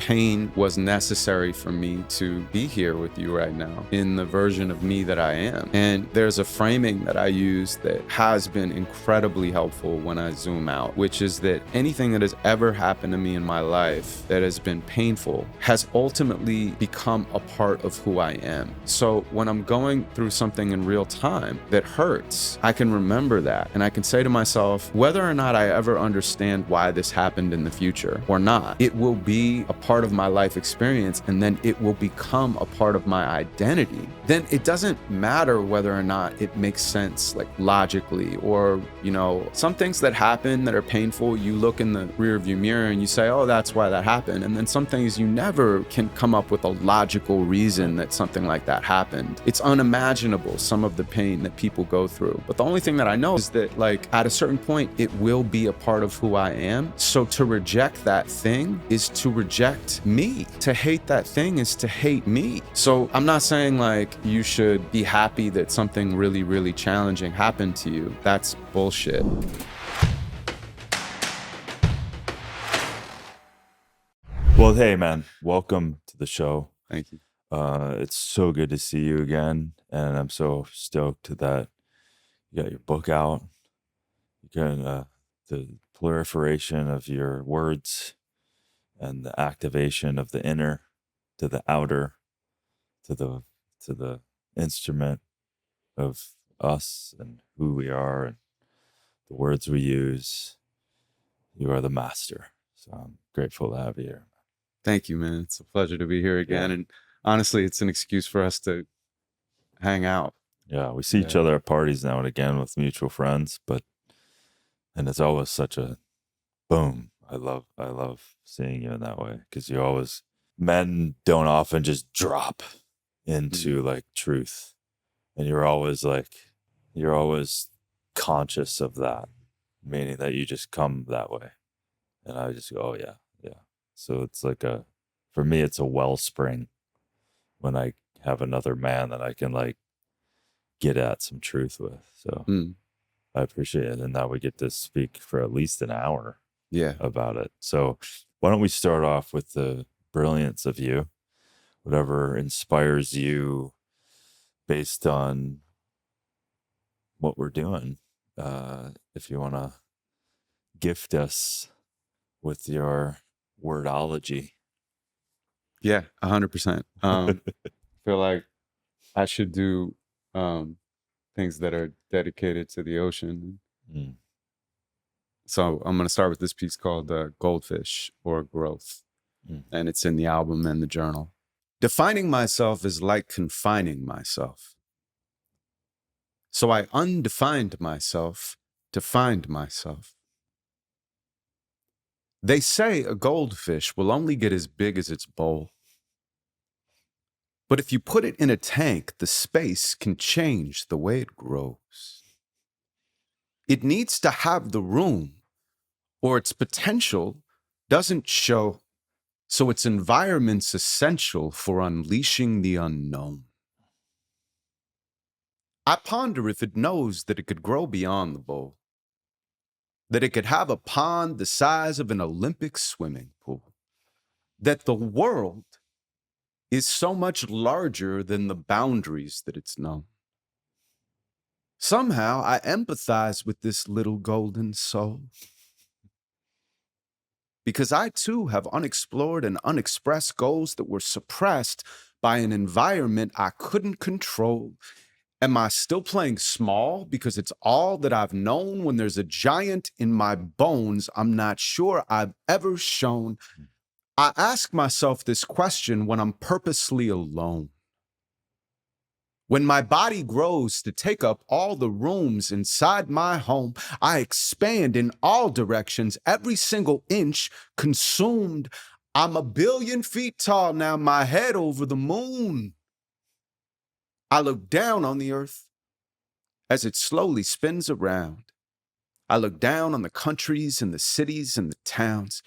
pain was necessary for me to be here with you right now in the version of me that I am. And there's a framing that I use that has been incredibly helpful when I zoom out, which is that anything that has ever happened to me in my life that has been painful has ultimately become a part of who I am. So when I'm going through something in real time that hurts, I can remember that. And I can say to myself, whether or not I ever understand why this happened in the future or not, it will be a part of my life experience, and then it will become a part of my identity. Then it doesn't matter whether or not it makes sense, like logically, or, some things that happen that are painful, you look in the rearview mirror and you say, oh, that's why that happened. And then some things you never can come up with a logical reason that something like that happened. It's unimaginable, some of the pain that people go through. But the only thing that I know is that, like, at a certain point, it will be a part of who I am. So to reject that thing is to reject me. To hate that thing is to hate me. So I'm not saying like you should be happy that something really, really challenging happened to you. That's bullshit. Well, hey, man, welcome to the show. Thank you. It's so good to see you again. And I'm so stoked that you got your book out. You got the proliferation of your words and the activation of the inner to the outer to the instrument of us and who we are and the words we use. You are the master. So I'm grateful to have you here. Thank you, man. It's a pleasure to be here again. Yeah. And honestly, it's an excuse for us to hang out. Yeah, we see each other at parties now and again with mutual friends, and it's always such a boom. I love seeing you in that way, because men don't often just drop into like truth, and you're always conscious of that, meaning that you just come that way, and I just go, oh yeah. So it's like for me, it's a wellspring when I have another man that I can like get at some truth with. So I appreciate it. And now we get to speak for at least an hour about it. So why don't we start off with the brilliance of you, whatever inspires you based on what we're doing. If you want to gift us with your wordology. Yeah, 100%. I feel like I should do things that are dedicated to the ocean. So I'm going to start with this piece called Goldfish or Growth. And it's in the album and the journal. Defining myself is like confining myself. So I undefined myself to find myself. They say a goldfish will only get as big as its bowl. But if you put it in a tank, the space can change the way it grows. It needs to have the room, or its potential doesn't show, so its environment's essential for unleashing the unknown. I ponder if it knows that it could grow beyond the bowl, that it could have a pond the size of an Olympic swimming pool, that the world is so much larger than the boundaries that it's known. Somehow I empathize with this little golden soul, because I too have unexplored and unexpressed goals that were suppressed by an environment I couldn't control. Am I still playing small because it's all that I've known when there's a giant in my bones I'm not sure I've ever shown? I ask myself this question when I'm purposely alone. When my body grows to take up all the rooms inside my home, I expand in all directions, every single inch consumed. I'm 1 billion feet tall now, my head over the moon. I look down on the earth as it slowly spins around. I look down on the countries and the cities and the towns.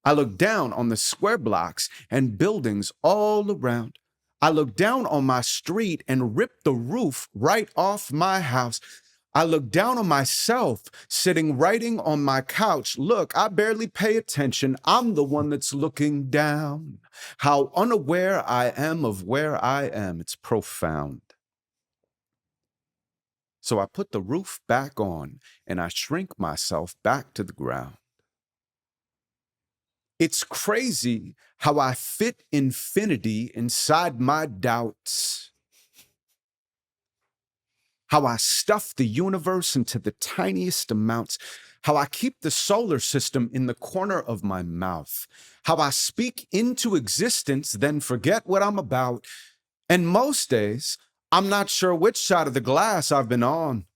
I look down on the square blocks and buildings all around. I look down on my street and rip the roof right off my house. I look down on myself, sitting writing on my couch. Look, I barely pay attention. I'm the one that's looking down. How unaware I am of where I am. It's profound. So I put the roof back on and I shrink myself back to the ground. It's crazy how I fit infinity inside my doubts. How I stuff the universe into the tiniest amounts, how I keep the solar system in the corner of my mouth, how I speak into existence, then forget what I'm about. And most days, I'm not sure which side of the glass I've been on.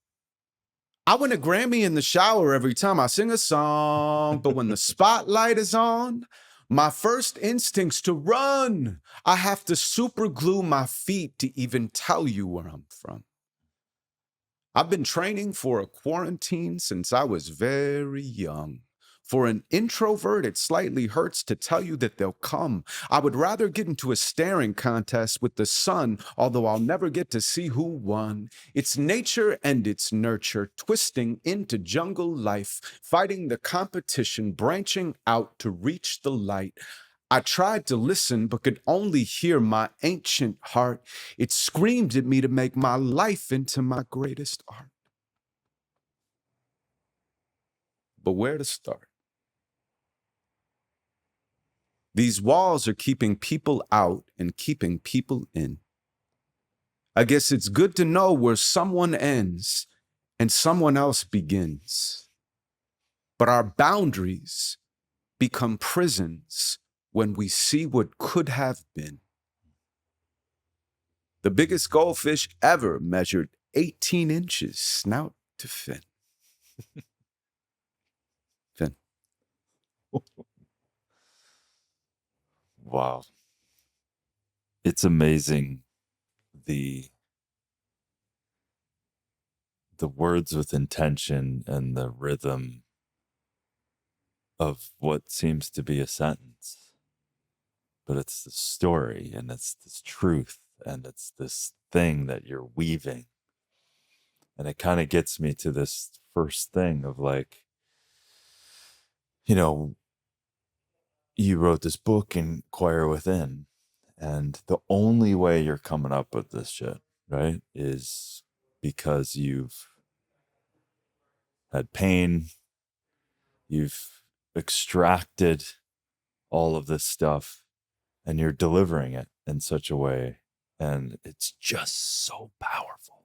I win a Grammy in the shower every time I sing a song, but when the spotlight is on, my first instinct's to run. I have to super glue my feet to even tell you where I'm from. I've been training for a quarantine since I was very young. For an introvert, it slightly hurts to tell you that they'll come. I would rather get into a staring contest with the sun, although I'll never get to see who won. It's nature and it's nurture, twisting into jungle life, fighting the competition, branching out to reach the light. I tried to listen, but could only hear my ancient heart. It screamed at me to make my life into my greatest art. But where to start? These walls are keeping people out and keeping people in. I guess it's good to know where someone ends and someone else begins. But our boundaries become prisons when we see what could have been. The biggest goldfish ever measured 18 inches, snout to fin. Fin. Wow. It's amazing the words with intention and the rhythm of what seems to be a sentence. But it's the story and it's this truth and it's this thing that you're weaving. And it kind of gets me to this first thing of like, you know, you wrote this book, Inquire Within, and the only way you're coming up with this shit, right, is because you've had pain, you've extracted all of this stuff, and you're delivering it in such a way, and it's just so powerful.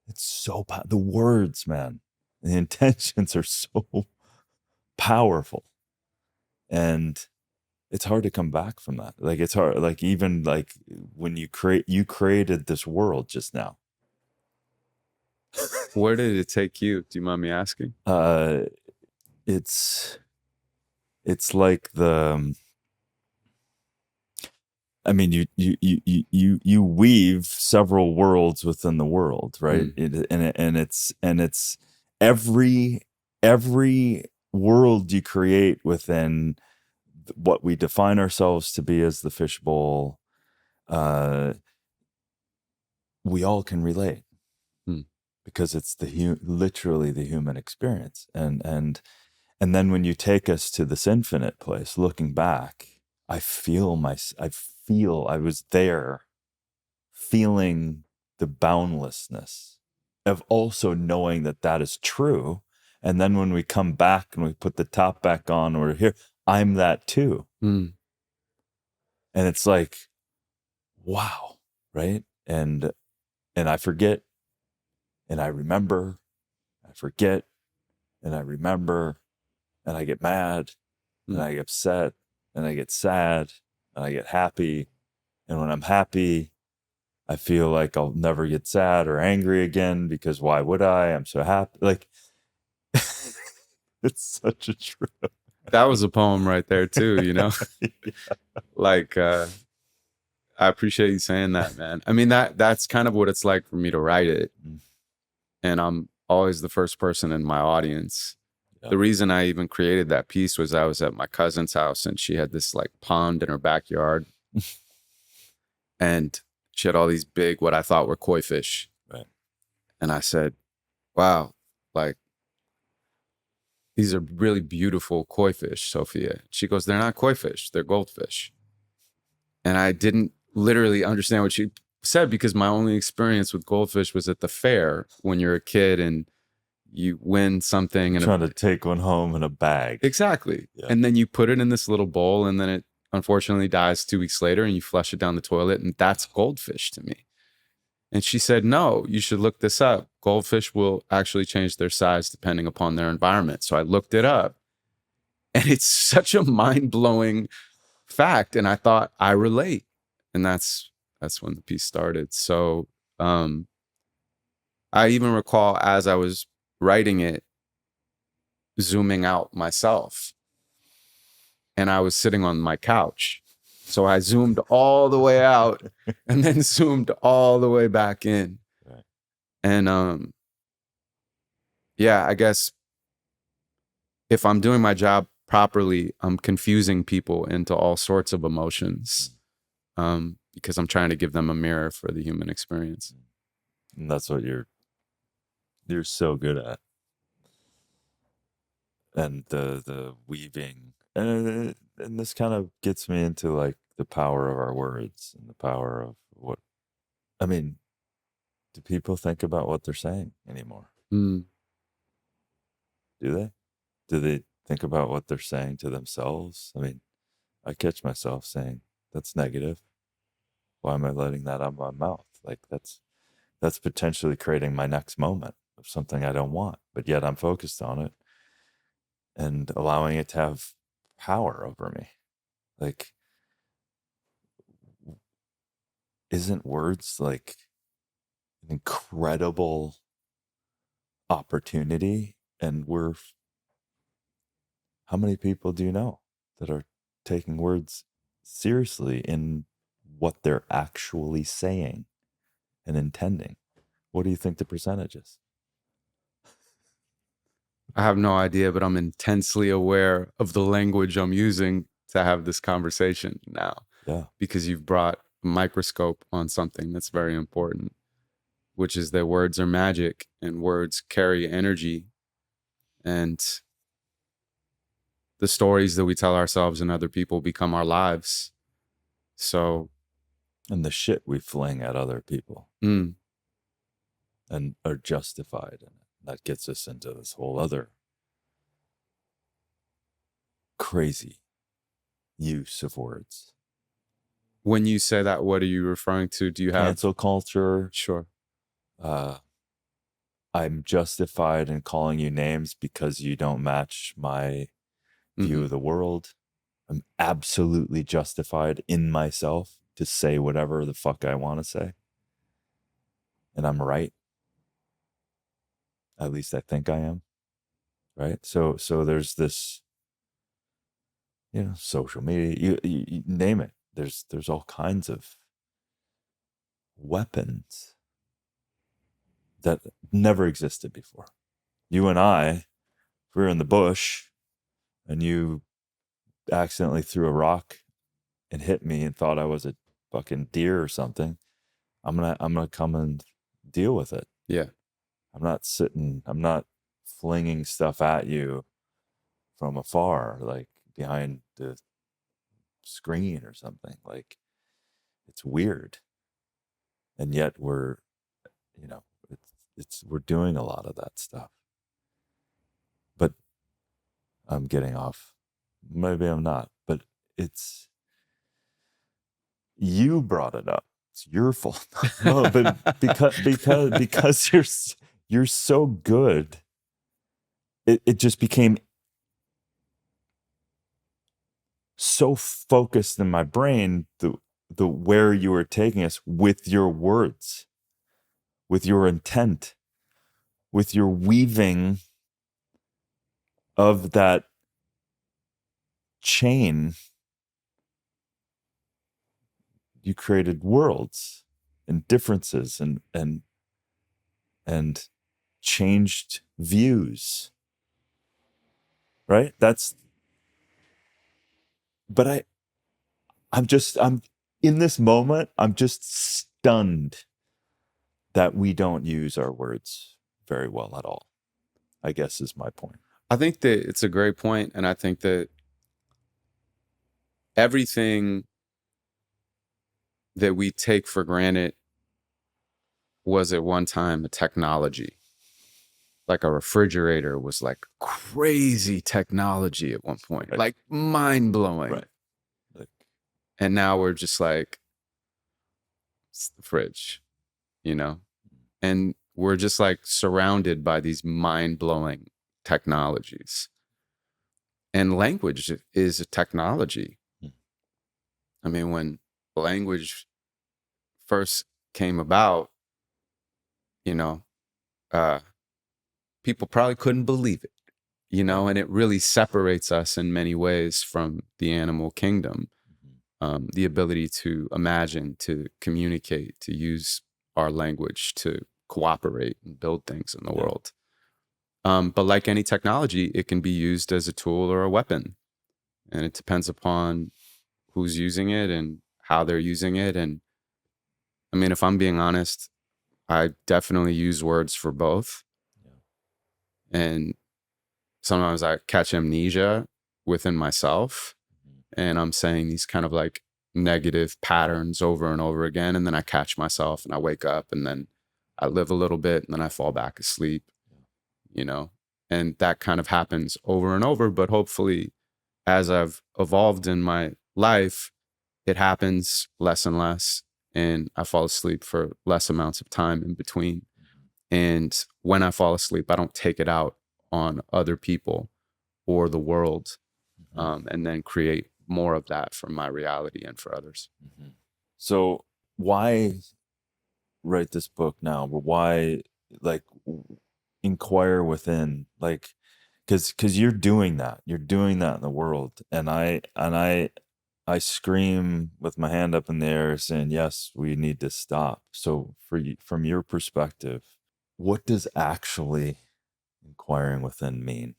It's so the words, man, the intentions are so powerful, and it's hard to come back from that. Like it's hard, like even like when you created this world just now. Where did it take you? Do you mind me asking? It's like the, I mean, you weave several worlds within the world, right? And it's every world you create within what we define ourselves to be as the fishbowl, we all can relate because it's literally the human experience. And then when you take us to this infinite place, looking back, I was there feeling the boundlessness of also knowing that that is true. And then when we come back and we put the top back on, we're here, I'm that too. And it's like, wow, right? And I forget, and I remember, I forget, and I remember, and I get mad, and I get upset, and I get sad, and I get happy. And when I'm happy, I feel like I'll never get sad or angry again because why would I? I'm so happy. Like, it's such a trip. That was a poem right there too, you know? Yeah. Like, I appreciate you saying that, man. I mean, that's kind of what it's like for me to write it. And I'm always the first person in my audience. Yeah. The reason I even created that piece was I was at my cousin's house and she had this like pond in her backyard. And she had all these big, what I thought were koi fish. Right. And I said, wow, like, these are really beautiful koi fish, Sophia. She goes, they're not koi fish, they're goldfish. And I didn't literally understand what she said because my only experience with goldfish was at the fair when you're a kid and you win something and Trying to take one home in a bag. exactly. Yeah. And then you put it in this little bowl and then it unfortunately dies 2 weeks later and you flush it down the toilet and that's goldfish to me. And she said, no, you should look this up. Goldfish will actually change their size depending upon their environment. So I looked it up and it's such a mind-blowing fact. And I thought I relate. And that's when the piece started. So I even recall as I was writing it, zooming out myself. And I was sitting on my couch. So I zoomed all the way out and then zoomed all the way back in. Right. And yeah, I guess if I'm doing my job properly, I'm confusing people into all sorts of emotions because I'm trying to give them a mirror for the human experience. And that's what you're so good at. And the weaving. And this kind of gets me into like the power of our words and the power of what, I mean, do people think about what they're saying anymore? Mm. Do they? Do they think about what they're saying to themselves? I mean, I catch myself saying, that's negative. Why am I letting that out of my mouth? Like that's potentially creating my next moment of something I don't want, but yet I'm focused on it and allowing it to have power over me. Like, isn't words like an incredible opportunity? And how many people do you know that are taking words seriously in what they're actually saying and intending? What do you think the percentage is? I have no idea, but I'm intensely aware of the language I'm using to have this conversation now. Yeah. Because you've brought a microscope on something that's very important, which is that words are magic and words carry energy. And the stories that we tell ourselves and other people become our lives. So, and the shit we fling at other people and are justified in it. That gets us into this whole other crazy use of words. When you say that, what are you referring to? Do you have cancel culture? Sure. I'm justified in calling you names because you don't match my view of the world. I'm absolutely justified in myself to say whatever the fuck I want to say. And I'm right. At least I think I am. Right? So there's this, social media, you name it. There's all kinds of weapons that never existed before. You and I, if we were in the bush and you accidentally threw a rock and hit me and thought I was a fucking deer or something, I'm gonna come and deal with it. Yeah. I'm not flinging stuff at you from afar, like behind the screen or something. Like, it's weird. And yet we're doing a lot of that stuff. But I'm getting off. Maybe I'm not, but you brought it up. It's your fault. No, but because you're so good, it just became so focused in my brain, the where you were taking us with your words, with your intent, with your weaving of that chain. You created worlds and differences and changed views. Right? But I'm in this moment, I'm just stunned that we don't use our words very well at all, I guess is my point. I think that it's a great point, and I think that everything that we take for granted was at one time a technology. Like a refrigerator was like crazy technology at one point, Right. like mind blowing. Right. Like, and now we're just like, it's the fridge, you know? And we're just like surrounded by these mind blowing technologies. And language is a technology. I mean, when language first came about, you know, people probably couldn't believe it, you know, and it really separates us in many ways from the animal kingdom. The ability to imagine, to communicate, to use our language to cooperate and build things in the world. But like any technology, it can be used as a tool or a weapon. And it depends upon who's using it and how they're using it. And I mean, if I'm being honest, I definitely use words for both. And sometimes I catch amnesia within myself, and I'm saying these kind of like negative patterns over and over again. And then I catch myself and I wake up, and then I live a little bit, and then I fall back asleep, you know, and that kind of happens over and over. But hopefully, as I've evolved in my life, it happens less and less, and I fall asleep for less amounts of time in between. And when I fall asleep, I don't take it out on other people or the world, and then create more of that for my reality and for others. So why write this book now? But why, like, inquire within, like, because you're doing that in the world, and I scream with my hand up in the air saying, yes, we need to stop. So for you, from your perspective, what does actually inquiring within mean?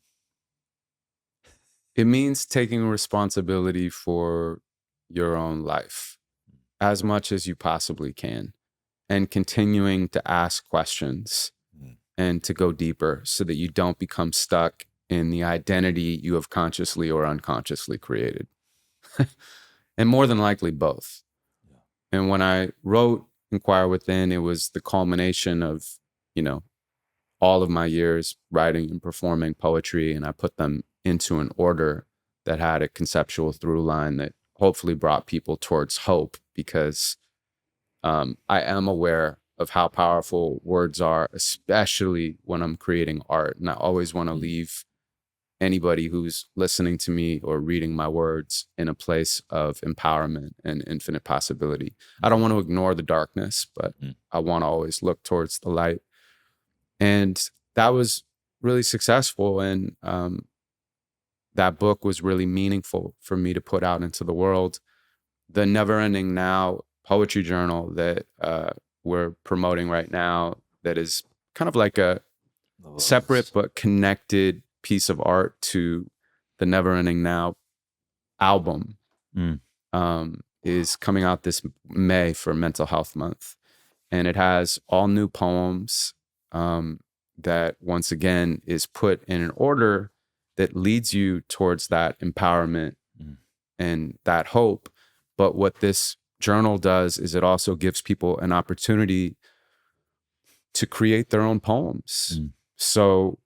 It means taking responsibility for your own life as much as you possibly can, and continuing to ask questions and to go deeper so that you don't become stuck in the identity you have consciously or unconsciously created. And more than likely both. And when I wrote Inquire Within, it was the culmination of, you know, all of my years writing and performing poetry, and I put them into an order that had a conceptual through line that hopefully brought people towards hope, because I am aware of how powerful words are, especially when I'm creating art. And I always want to leave anybody who's listening to me or reading my words in a place of empowerment and infinite possibility. I don't want to ignore the darkness, but I want to always look towards the light. And that was really successful. And that book was really meaningful for me to put out into the world. The Never Ending Now poetry journal that we're promoting right now, that is kind of like a separate but connected piece of art to the Never Ending Now album, is coming out this May for Mental Health Month. And it has all new poems that, once again, is put in an order that leads you towards that empowerment and that hope. But what this journal does is it also gives people an opportunity to create their own poems. So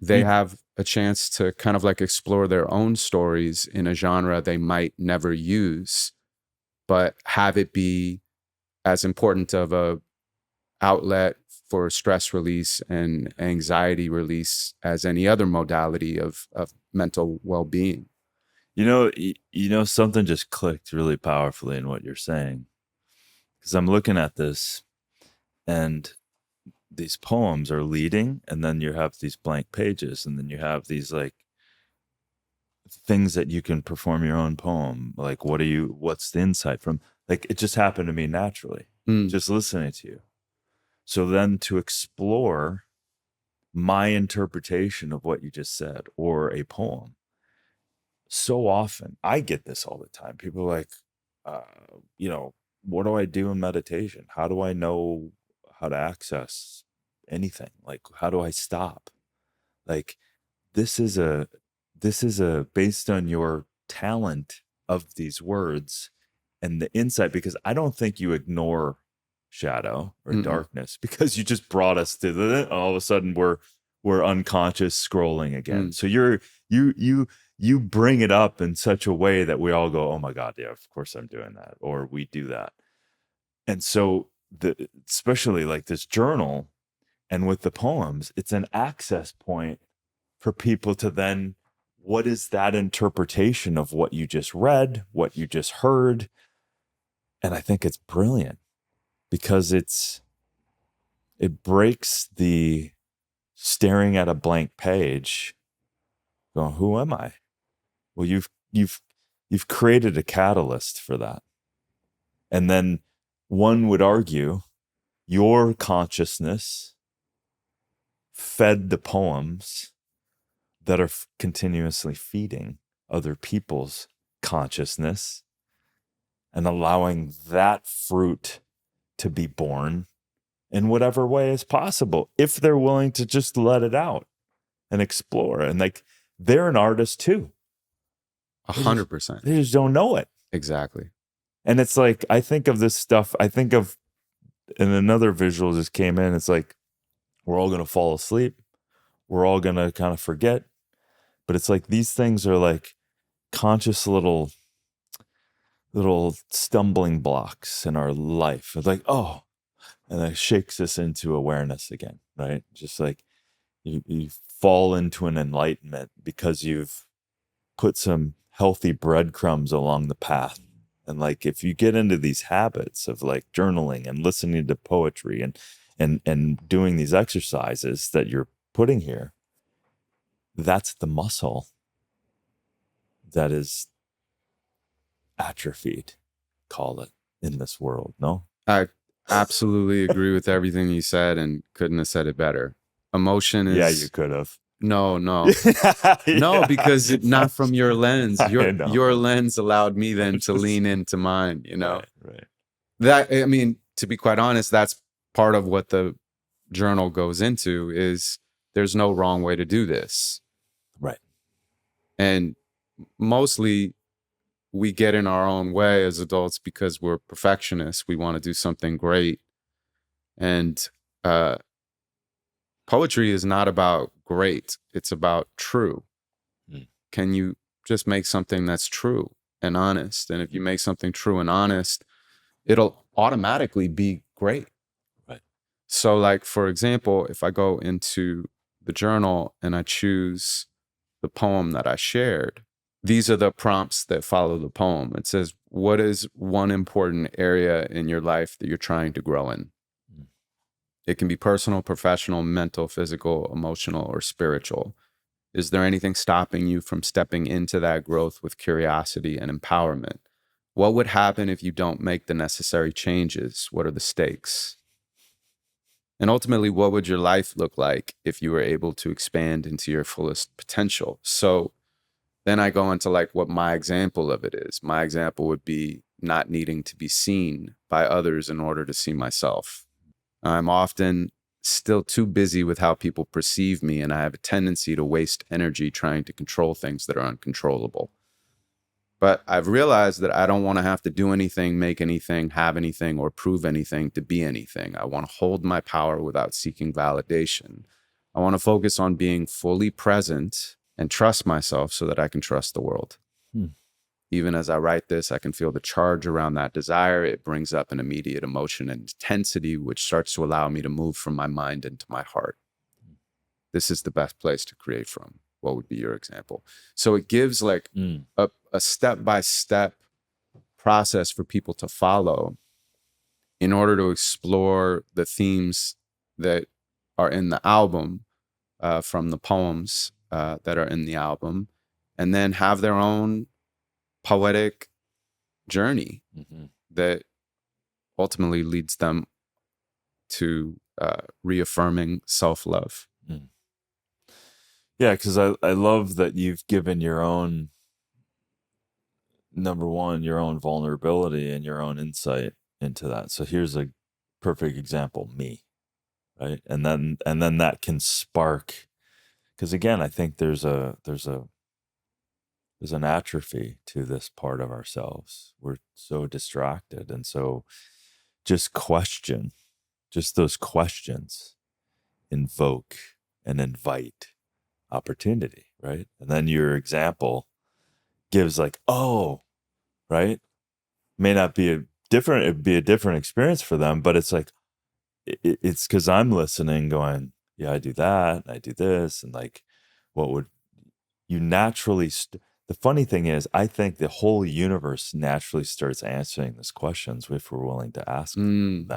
they have a chance to kind of like explore their own stories in a genre they might never use, but have it be as important of a outlet for stress release and anxiety release as any other modality of mental well-being. You know, something just clicked really powerfully in what you're saying, because I'm looking at this, and these poems are leading, and then you have these blank pages, and then you have these like things that you can perform your own poem. Like, what's the insight from? Like, it just happened to me naturally, just listening to you. So then to explore my interpretation of what you just said, or a poem, so often I get this all the time. People are like, you know, what do I do in meditation? How do I know how to access anything. Like, how do I stop? Like, this is a based on your talent of these words and the insight, because I don't think you ignore shadow or Mm-mm. darkness, because you just brought us to all of a sudden we're unconscious scrolling again. So you bring it up in such a way that we all go, oh my God, yeah, of course I'm doing that, or we do that. And so especially like this journal and with the poems, it's an access point for people to then, what is that interpretation of what you just read, what you just heard? And I think it's brilliant because it breaks the staring at a blank page going, who am I? Well, you've created a catalyst for that. And then one would argue your consciousness fed the poems that are continuously feeding other people's consciousness and allowing that fruit to be born in whatever way is possible, if they're willing to just let it out and explore. And like, they're an artist too. 100%. They just don't know it. Exactly. And it's like, I think of this stuff, and another visual just came in. It's like, we're all going to fall asleep. We're all going to kind of forget. But it's like, these things are like conscious little stumbling blocks in our life. It's like, oh, and it shakes us into awareness again, right? Just like you fall into an enlightenment because you've put some healthy breadcrumbs along the path. And like, if you get into these habits of like journaling and listening to poetry and doing these exercises that you're putting here, that's the muscle that is atrophied, call it, in this world. No? I absolutely agree with everything you said and couldn't have said it better. Emotion is... Yeah, you could have. No. Yeah. No, because not from your lens. I know. Your lens allowed me then to lean into mine, you know? Right. That, I mean, to be quite honest, that's part of what the journal goes into, is there's no wrong way to do this. Right. And mostly we get in our own way as adults because we're perfectionists. We want to do something great. And poetry is not about great. It's about true. Can you just make something that's true and honest? And if you make something true and honest, it'll automatically be great. Right. So like, for example, if I go into the journal and I choose the poem that I shared, these are the prompts that follow the poem. It says, what is one important area in your life that you're trying to grow in? It can be personal, professional, mental, physical, emotional, or spiritual. Is there anything stopping you from stepping into that growth with curiosity and empowerment? What would happen if you don't make the necessary changes? What are the stakes? And ultimately, what would your life look like if you were able to expand into your fullest potential? So then I go into like what my example of it is. My example would be not needing to be seen by others in order to see myself. I'm often still too busy with how people perceive me, and I have a tendency to waste energy trying to control things that are uncontrollable. But I've realized that I don't want to have to do anything, make anything, have anything, or prove anything to be anything. I want to hold my power without seeking validation. I want to focus on being fully present and trust myself so that I can trust the world. Even as I write this, I can feel the charge around that desire. It brings up an immediate emotion and intensity, which starts to allow me to move from my mind into my heart. This is the best place to create from. What would be your example? So it gives like a step-by-step process for people to follow in order to explore the themes that are in the album, from the poems that are in the album, and then have their own poetic journey that ultimately leads them to reaffirming self-love. Yeah, because I love that you've given your own, number one, your own vulnerability and your own insight into that. So here's a perfect example, me. right? And then that can spark, because again, I think there's an atrophy to this part of ourselves. We're so distracted, and so just those questions invoke and invite opportunity, right? And then your example gives like, oh, right? May not be it'd be a different experience for them, but it's like, it's because I'm listening going, yeah, I do that, and I do this, and like, what would you naturally the funny thing is, I think the whole universe naturally starts answering these questions if we're willing to ask them.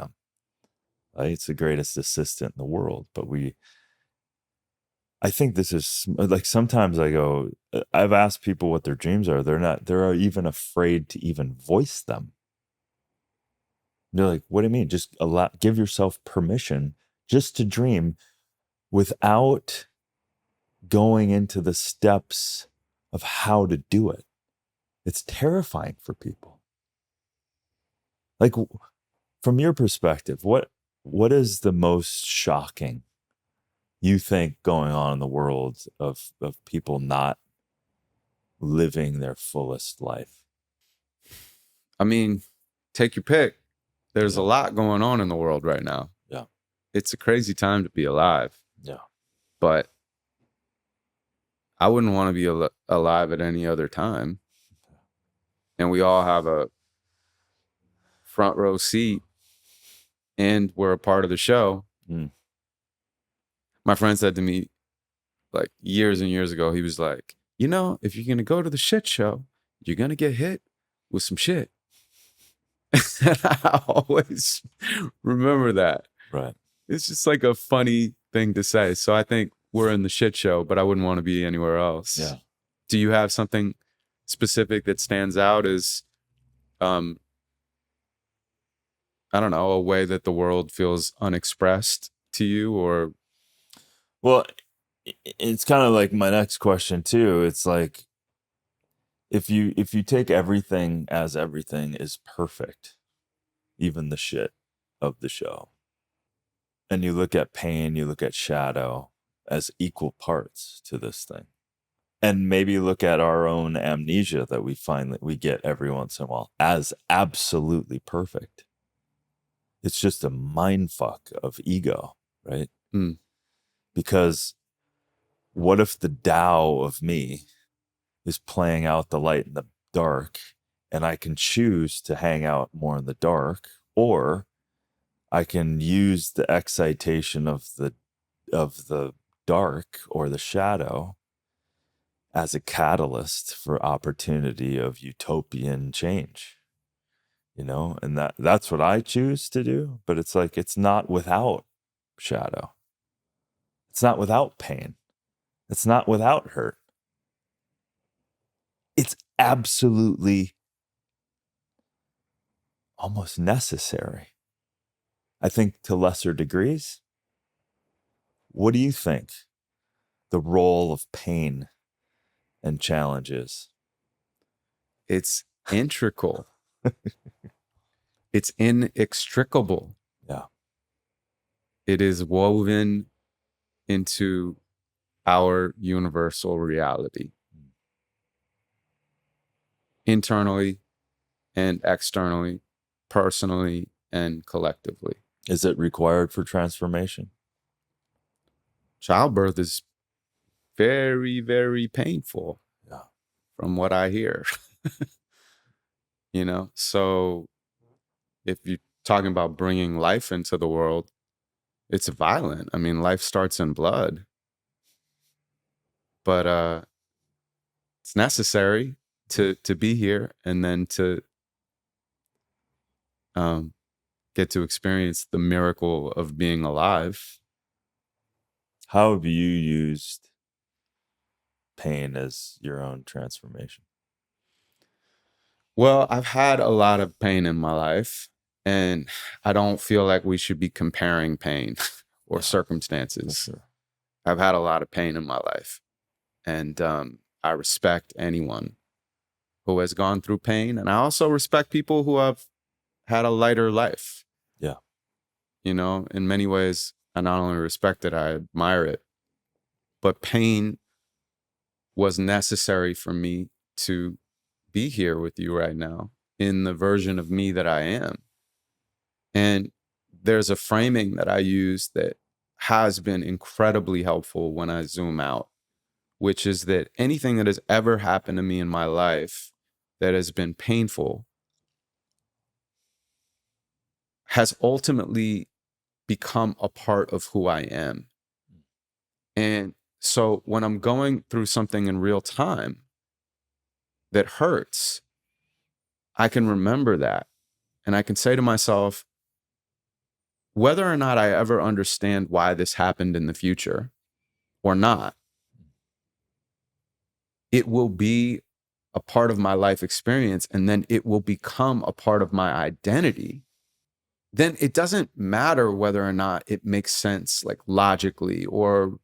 Right? It's the greatest assistant in the world, but I think this is like, sometimes I go, I've asked people what their dreams are. They're even afraid to even voice them. They're like, what do you mean? Just give yourself permission just to dream without going into the steps of how to do it. It's terrifying for people. Like, from your perspective, what is the most shocking you think going on in the world of people not living their fullest life? I mean, take your pick. There's a lot going on in the world right now. Yeah. It's a crazy time to be alive. Yeah. But I wouldn't want to be alive at any other time. And we all have a front row seat, and we're a part of the show. My friend said to me, like, years and years ago, he was like, if you're going to go to the shit show, you're going to get hit with some shit. And I always remember that. Right. It's just like a funny thing to say. So I think we're in the shit show, but I wouldn't want to be anywhere else. Yeah. Do you have something specific that stands out as, I don't know, a way that the world feels unexpressed to you? Or, well, it's kind of like my next question too. It's like, if you take everything as everything is perfect, even the shit of the show, and you look at pain, you look at shadow as equal parts to this thing, and maybe look at our own amnesia that we get every once in a while as absolutely perfect. It's just a mind fuck of ego, right? Because what if the Tao of me is playing out the light and the dark, and I can choose to hang out more in the dark, or I can use the excitation of the dark or the shadow as a catalyst for opportunity of utopian change, and that's what I choose to do. But it's like, it's not without shadow. It's not without pain. It's not without hurt. It's absolutely almost necessary. I think to lesser degrees. What do you think the role of pain and challenge is? it's integral. It's inextricable. Yeah. It is woven into our universal reality, internally and externally, personally and collectively. Is it required for transformation? Childbirth is very, very painful, from what I hear. So if you're talking about bringing life into the world, it's violent. I mean, life starts in blood, but it's necessary to be here, and then to get to experience the miracle of being alive. How have you used pain as your own transformation? Well, I've had a lot of pain in my life, and I don't feel like we should be comparing pain or circumstances. Sure. I've had a lot of pain in my life, and I respect anyone who has gone through pain, and I also respect people who have had a lighter life. Yeah. In many ways, I not only respect it, I admire it. But pain was necessary for me to be here with you right now in the version of me that I am. And there's a framing that I use that has been incredibly helpful when I zoom out, which is that anything that has ever happened to me in my life that has been painful has ultimately become a part of who I am. And so when I'm going through something in real time that hurts, I can remember that. And I can say to myself, whether or not I ever understand why this happened in the future or not, it will be a part of my life experience, and then it will become a part of my identity. Then it doesn't matter whether or not it makes sense, like logically, or,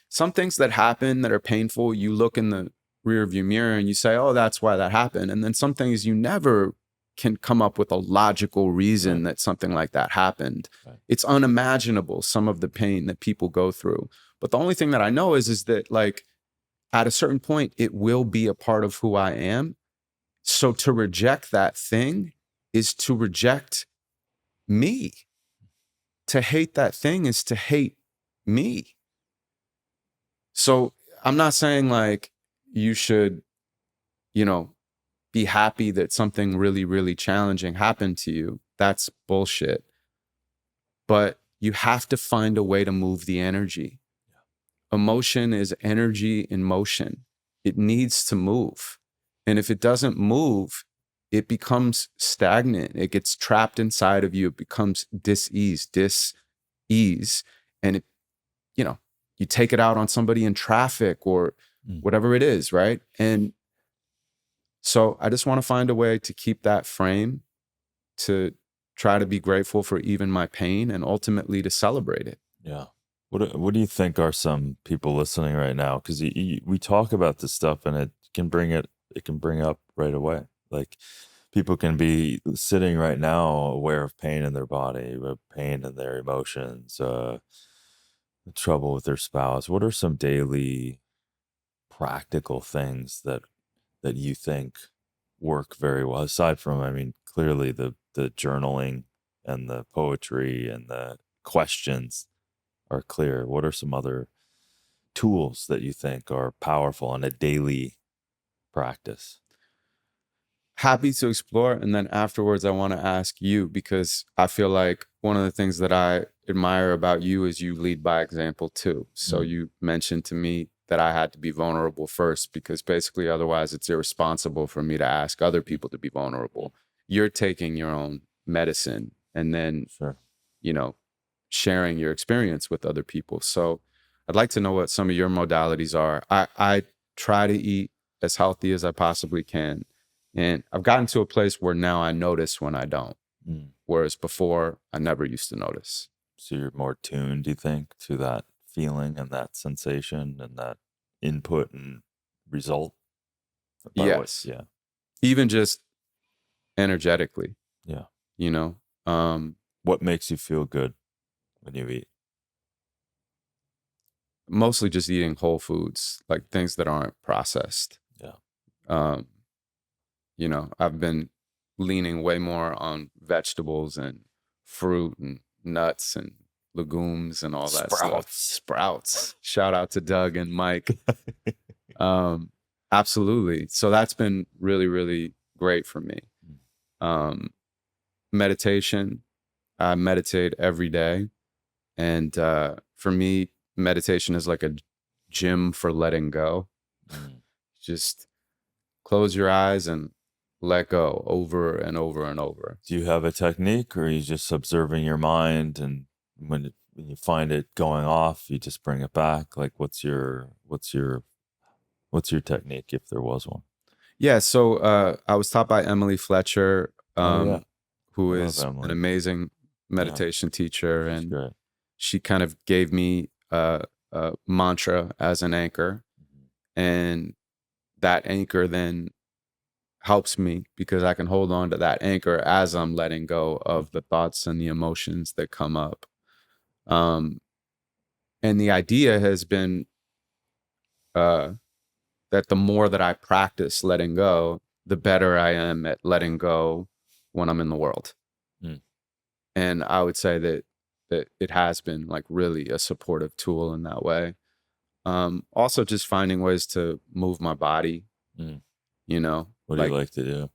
some things that happen that are painful, you look in the rear view mirror and you say, oh, that's why that happened. And then some things you never can come up with a logical reason that something like that happened. Right. It's unimaginable, some of the pain that people go through. But the only thing that I know is that, like, at a certain point, it will be a part of who I am. So to reject that thing is to reject me. To hate that thing is to hate me. So I'm not saying like you should, be happy that something really, really challenging happened to you. That's bullshit. But you have to find a way to move the energy. Emotion is energy in motion. It needs to move. And if it doesn't move, it becomes stagnant. It gets trapped inside of you. It becomes dis-ease. And you take it out on somebody in traffic or whatever it is, right? And so I just want to find a way to keep that frame, to try to be grateful for even my pain, and ultimately to celebrate it. Yeah. What do you think are some people listening right now? Because we talk about this stuff and it can bring up right away. Like, people can be sitting right now aware of pain in their body, pain in their emotions, trouble with their spouse. What are some daily practical things that you think work very well, aside from, I mean, clearly the journaling and the poetry and the questions are clear? What are some other tools that you think are powerful in a daily practice? Happy to explore. And then afterwards, I want to ask you, because I feel like one of the things that I admire about you is you lead by example too. So you mentioned to me that I had to be vulnerable first, because basically otherwise it's irresponsible for me to ask other people to be vulnerable. You're taking your own medicine and then, sharing your experience with other people. So I'd like to know what some of your modalities are. I try to eat as healthy as I possibly can. And I've gotten to a place where now I notice when I don't, whereas before I never used to notice. So you're more tuned, do you think, to that feeling and that sensation and that input and result? Yes. Even just energetically. Yeah. What makes you feel good when you eat? Mostly just eating whole foods, like things that aren't processed. Yeah. I've been leaning way more on vegetables and fruit and nuts and legumes and all that stuff. Sprouts. Shout out to Doug and Mike. Absolutely. So that's been really, really great for me. Meditation. I meditate every day. And for me, meditation is like a gym for letting go. Just close your eyes and let go over and over and over. Do you have a technique, or are you just observing your mind, and when you find it going off, you just bring it back? Like, what's your technique, if there was one? Yeah, so I was taught by Emily Fletcher, who is Emily. an amazing meditation teacher, and great. She kind of gave me a mantra as an anchor, and that anchor then helps me because I can hold on to that anchor as I'm letting go of the thoughts and the emotions that come up. And the idea has been that the more that I practice letting go, the better I am at letting go when I'm in the world. Mm. And I would say that it has been like really a supportive tool in that way. Also just finding ways to move my body, you know. What do you like to do?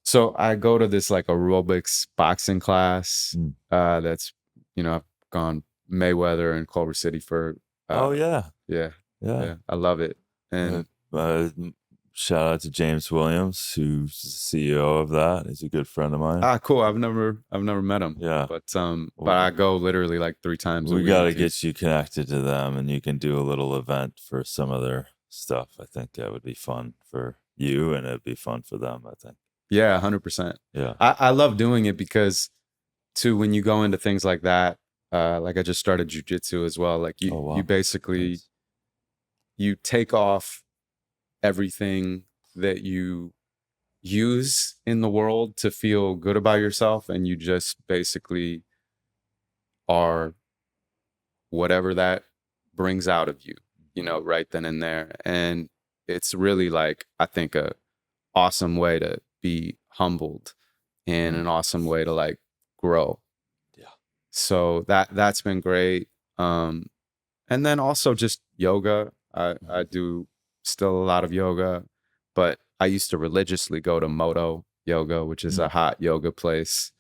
So I go to this like aerobics boxing class. That's, you know, I've gone Mayweather and Culver City for. Oh yeah. Yeah. I love it. And shout out to James Williams, who's the CEO of that. He's a good friend of mine. Cool. I've never met him. Yeah. But I go literally like 3 times a week. We got to get you connected to them, and you can do a little event for some of their stuff. I think that would be fun for you, and it'd be fun for them, I think. Yeah, 100%. Yeah. I love doing it because too, when you go into things like that, like I just started jujitsu as well. Like you basically, you take off everything that you use in the world to feel good about yourself, and you just basically are whatever that brings out of you, you know, right then and there. And it's really like, I think, a awesome way to be humbled and an awesome way to like grow. Yeah. So that's been great. And then also just yoga. I do still a lot of yoga, but I used to religiously go to Moto Yoga, which is a hot yoga place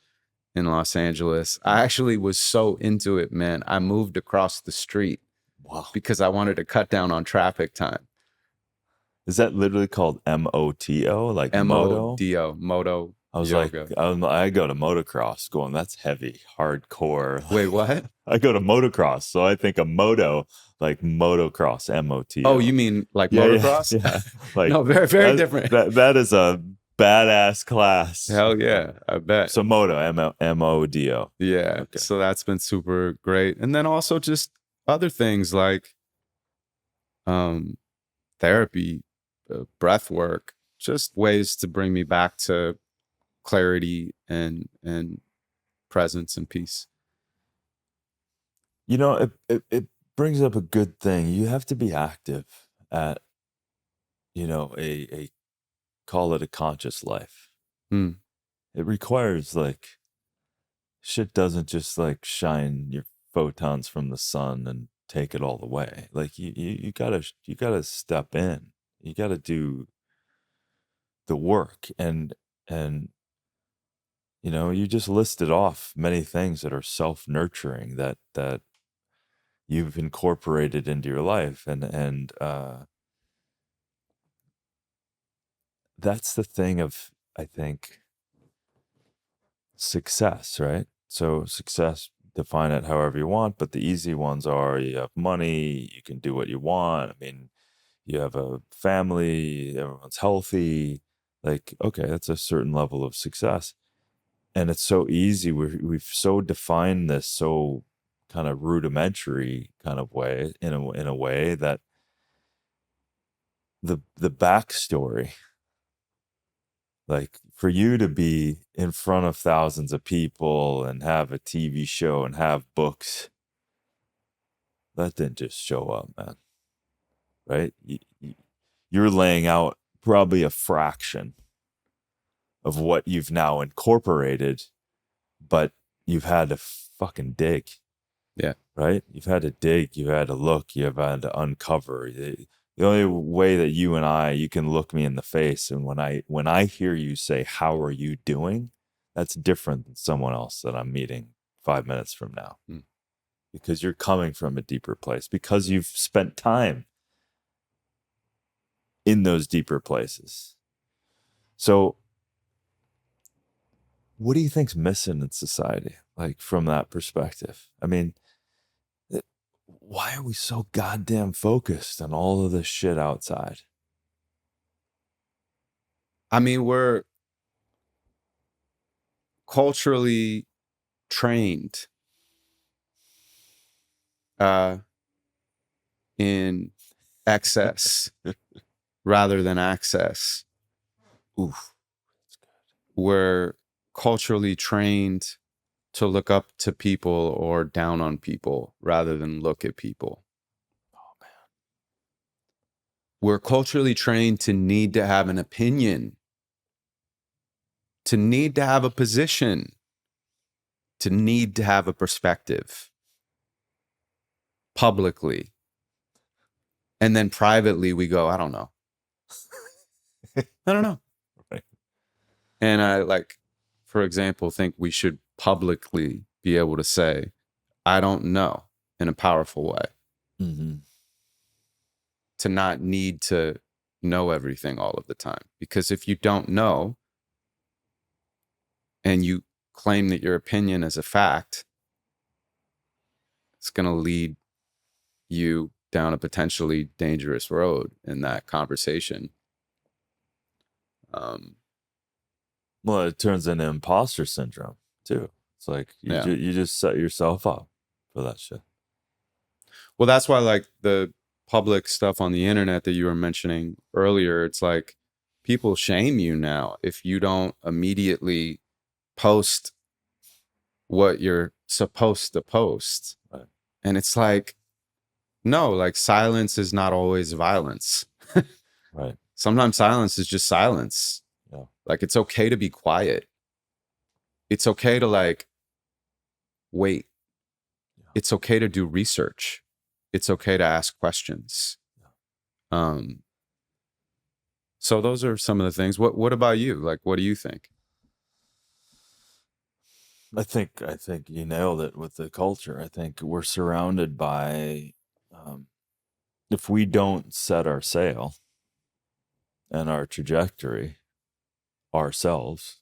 in Los Angeles. I actually was so into it, man. I moved across the street because I wanted to cut down on traffic time. Is that literally called MOTO? Like MODO, Moto I was yoga. like, I go to motocross going, that's heavy, hardcore. Wait, what? I go to motocross, so I think of moto, like motocross, MOTO. Oh, you mean like motocross? Yeah. Like, no, very, very different. That is a badass class. Hell yeah, I bet. So moto, MODO. Yeah, okay. So that's been super great. And then also just other things like therapy, breath work, just ways to bring me back to clarity and presence and peace. You know, it brings up a good thing. You have to be active at, you know, a call it a conscious life. It requires like, shit doesn't just like shine your photons from the sun and take it all the way. Like you gotta step in. You gotta do the work, and you know, you just listed off many things that are self-nurturing that you've incorporated into your life, and that's the thing of, I think, success, right? So success, define it however you want, but the easy ones are you have money, you can do what you want. I mean, you have a family, everyone's healthy. Like, okay, that's a certain level of success. And it's so easy. We've so defined this so kind of rudimentary kind of way, in a way that the backstory, like for you to be in front of thousands of people and have a TV show and have books, that didn't just show up, man. Right? You're laying out probably a fraction of what you've now incorporated, but you've had to fucking dig. Yeah. Right? You've had to dig, you've had to look, you've had to uncover. The only way that you can look me in the face, and when I hear you say, how are you doing? That's different than someone else that I'm meeting 5 minutes from now. Because you're coming from a deeper place, because you've spent time in those deeper places. So what do you think's missing in society? Like from that perspective? I mean, why are we so goddamn focused on all of this shit outside? I mean, we're culturally trained in excess rather than access. Oof. We're culturally trained to look up to people or down on people rather than look at people. Oh man. We're culturally trained to need to have an opinion, to need to have a position, to need to have a perspective publicly. And then privately we go, I don't know. I don't know. Right. And I, like, for example, think we should publicly be able to say, I don't know, in a powerful way. Mm-hmm. To not need to know everything all of the time. Because if you don't know and you claim that your opinion is a fact, it's going to lead you down a potentially dangerous road in that conversation. Well, it turns into imposter syndrome too. It's like you just set yourself up for that shit. Well, that's why, like, the public stuff on the internet that you were mentioning earlier, it's like people shame you now if you don't immediately post what you're supposed to post. Right. And it's like, no, like, silence is not always violence. Right. Sometimes silence is just silence. Yeah. Like, it's okay to be quiet. It's okay to, like, wait. Yeah. It's okay to do research. It's okay to ask questions. Yeah. So those are some of the things. What about you? Like, what do you think? I think you nailed it with the culture. I think we're surrounded by, if we don't set our sail and our trajectory ourselves,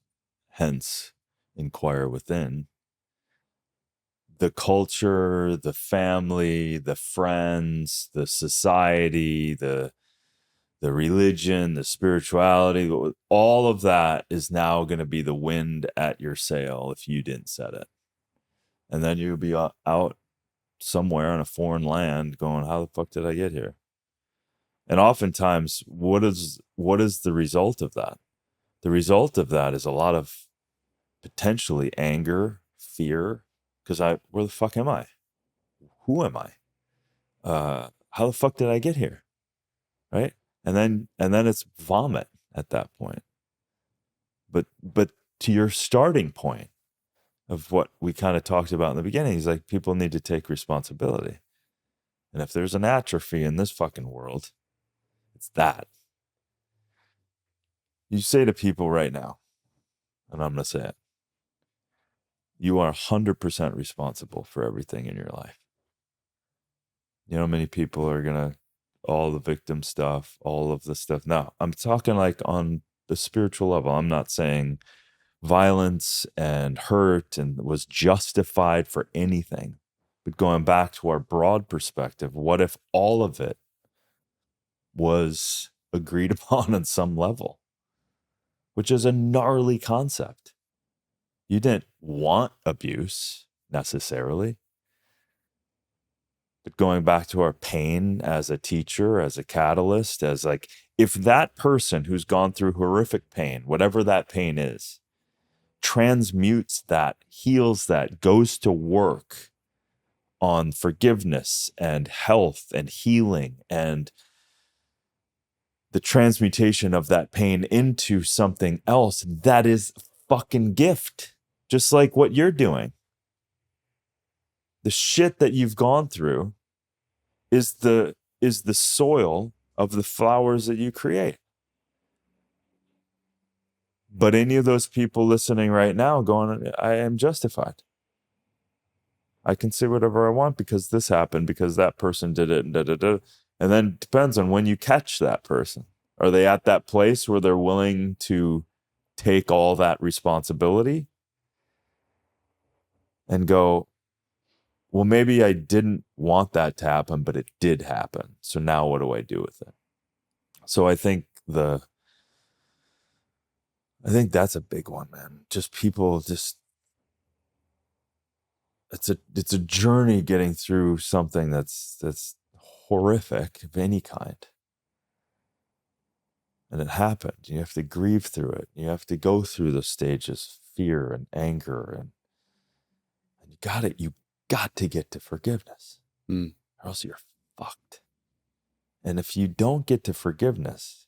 hence inquire within, the culture, the family, the friends, the society, the religion, the spirituality, all of that is now going to be the wind at your sail if you didn't set it. And then you'll be out somewhere in a foreign land going, how the fuck did I get here? And oftentimes, what is the result of that? The result of that is a lot of potentially anger, fear, because where the fuck am I? Who am I? How the fuck did I get here? Right? And then it's vomit at that point. But to your starting point of what we kind of talked about in the beginning, is like people need to take responsibility. And if there's an atrophy in this fucking world, it's that. You say to people right now, and I'm going to say it, you are 100% responsible for everything in your life. You know how many people are going to, all the victim stuff, all of the stuff. Now, I'm talking like on the spiritual level. I'm not saying violence and hurt and was justified for anything. But going back to our broad perspective, what if all of it was agreed upon on some level? Which is a gnarly concept. You didn't want abuse necessarily. But going back to our pain as a teacher, as a catalyst, as like, if that person who's gone through horrific pain, whatever that pain is, transmutes that, heals that, goes to work on forgiveness and health and healing and the transmutation of that pain into something else, that is a fucking gift. Just like what you're doing. The shit that you've gone through is the soil of the flowers that you create. But any of those people listening right now going, I am justified. I can say whatever I want because this happened, because that person did it, and da da da. And then it depends on when you catch that person. Are they at that place where they're willing to take all that responsibility and go, well, maybe I didn't want that to happen, but it did happen. So now what do I do with it? So I think that's a big one, man. Just people it's a journey getting through something that's horrific of any kind. And it happened. You have to grieve through it. You have to go through the stages, fear and anger, and you got to get to forgiveness, Mm. or else you're fucked. And if you don't get to forgiveness,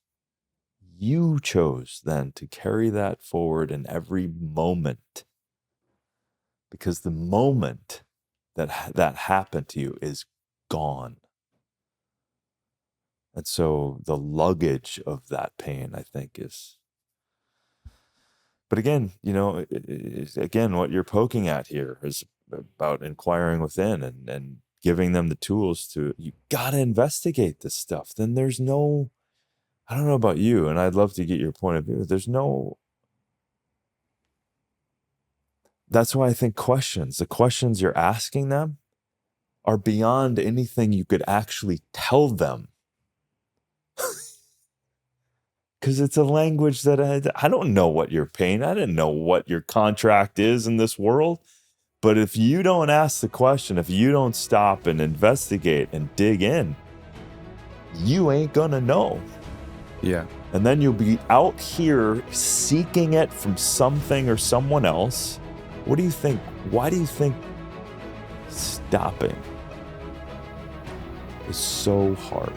you chose then to carry that forward in every moment, because the moment that happened to you is gone. And so the luggage of that pain, I think, is. But again, again, what you're poking at here is about inquiring within and giving them the tools to, you got to investigate this stuff. Then there's no, I don't know about you, and I'd love to get your point of view. That's why I think the questions you're asking them are beyond anything you could actually tell them. Because it's a language that I don't know what your pain, I didn't know what your contract is in this world. But if you don't ask the question, if you don't stop and investigate and dig in, you ain't gonna know. Yeah. And then you'll be out here seeking it from something or someone else. What do you think? Why do you think stopping is so hard?